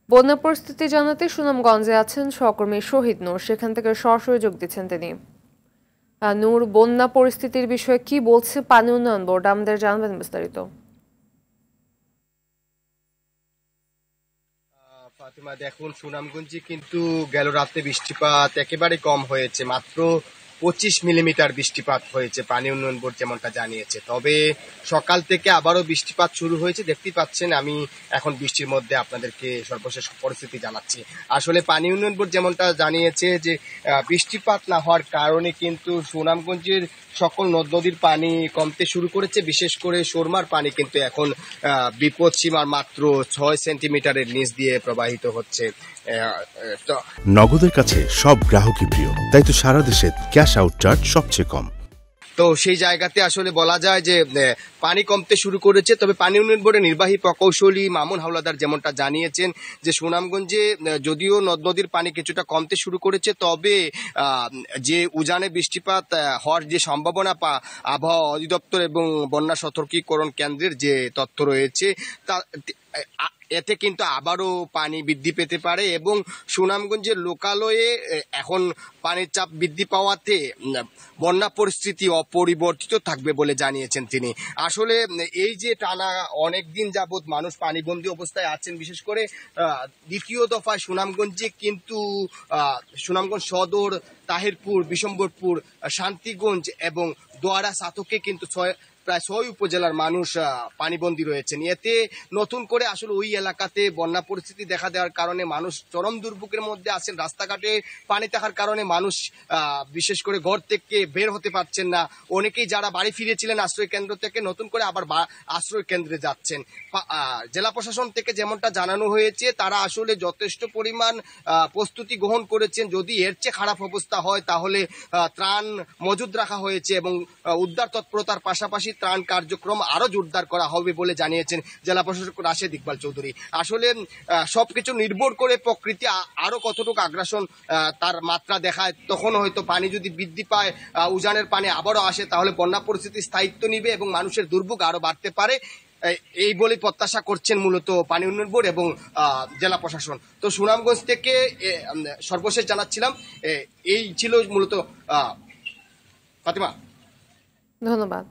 বন্যা পরিস্থিতি জানাতে সুনামগঞ্জে আছেন সহকর্মী শহীদ নূর, সেখান থেকে সরাসরি যোগ দিচ্ছেন তিনি। নূর, বন্যা পরিস্থিতির বিষয়ে কি বলছে পানি উন্নয়ন বোর্ড, আমাদের জানবেন বিস্তারিত। ফাতিমা, দেখুন, সুনামগঞ্জে কিন্তু গেল রাতে বৃষ্টিপাত একেবারে কম হয়েছে, মাত্র 25 মিলিমিটার বৃষ্টিপাত হয়েছে, পানি উন্নয়ন বোর্ড যেমনটা জানিয়েছে। তবে সকাল থেকে আবারও বৃষ্টিপাত শুরু হয়েছে, দেখতেই পাচ্ছেন। আমি এখন বৃষ্টির মধ্যে আপনাদেরকে সর্বশেষ পরিস্থিতি জানাচ্ছি। আসলে পানি উন্নয়ন বোর্ড যেমনটা জানিয়েছে যে বৃষ্টিপাত না হওয়ার কারণে কিন্তু সুনামগঞ্জের সকল নদ নদীর পানি কমতে শুরু করেছে। বিশেষ করে সুরমার পানি কিন্তু এখন বিপদ সীমার মাত্র 6 সেন্টিমিটারের নিচ দিয়ে প্রবাহিত হচ্ছে। নগদের কাছে সব গ্রাহকই প্রিয়, তাই তো সারা দেশে ক্যাশ আউট চার্জ সবচেয়ে কম। তো সেই জায়গাতে আসলে বলা যায় যে পানি কমতে শুরু করেছে। তবে পানি উন্নয়ন বোর্ডের নির্বাহী প্রকৌশলী মামুন হাওলাদার যেমনটা জানিয়েছেন যে সুনামগঞ্জে যদিও নদ নদীর পানি কিছুটা কমতে শুরু করেছে, তবে যে উজানে বৃষ্টিপাত হওয়ার যে সম্ভাবনা আবহাওয়া অধিদপ্তর এবং বন্যা সতর্কীকরণ কেন্দ্রের যে তথ্য রয়েছে তা এতে কিন্তু আবারও পানি বৃদ্ধি পেতে পারে এবং সুনামগঞ্জের লোকালয়ে এখন পানির চাপ বৃদ্ধি পাওয়াতে বন্যা পরিস্থিতি অপরিবর্তিত থাকবে বলে জানিয়েছেন তিনি। আসলে এই যে টানা অনেকদিন যাবৎ মানুষ পানিবন্দী অবস্থায় আছেন, বিশেষ করে দ্বিতীয় দফায় সুনামগঞ্জে কিন্তু সুনামগঞ্জ সদর, তাহিরপুর, বিশম্বরপুর, শান্তিগঞ্জ এবং দোয়ারা সাতকে কিন্তু প্রায় 6 উপজেলার মানুষ পানিবন্দী রয়েছেন। এতে নতুন করে আসলে ওই এলাকাতে বন্যা পরিস্থিতি দেখা দেওয়ার কারণে মানুষ চরম দুর্ভোগের মধ্যে আছেন। রাস্তাঘাটে পানি থাকার কারণে মানুষ বিশেষ করে ঘর থেকে বের হতে পারছেন না। অনেকেই যারা বাড়ি ফিরেছিলেন আশ্রয় কেন্দ্র থেকে নতুন করে আবার আশ্রয় কেন্দ্রে যাচ্ছেন। জেলা প্রশাসন থেকে যেমনটা জানানো হয়েছে, তারা আসলে যথেষ্ট পরিমাণ প্রস্তুতি গ্রহণ করেছেন। যদি এর চেয়ে খারাপ অবস্থা হয় তাহলে ত্রাণ মজুদ রাখা হয়েছে এবং উদ্ধার তৎপরতার পাশাপাশি ত্রাণ কার্যক্রম আরো জোরদার করা হবে বলে জানিয়েছেন জেলা প্রশাসক রাশেদ ইকবাল চৌধুরী। আসলে সবকিছু নির্ভর করে প্রকৃতি আরো কতটুকু আগ্রাসন তার মাত্রা দেখায়। তখন হয়তো পানি যদি বৃদ্ধি পায়, উজানের পানি আবারও আসে, তাহলে বন্যা পরিস্থিতি স্থায়িত্ব নিবে এবং মানুষের দুর্ভোগ আরো বাড়তে পারে, এই বলে প্রত্যাশা করছেন মূলত পানি উন্নয়ন বোর্ড এবং জেলা প্রশাসন। তো সুনামগঞ্জ থেকে সর্বশেষ জানাচ্ছিলাম। এই ছিল মূলত ফাতিমা। ধন্যবাদ।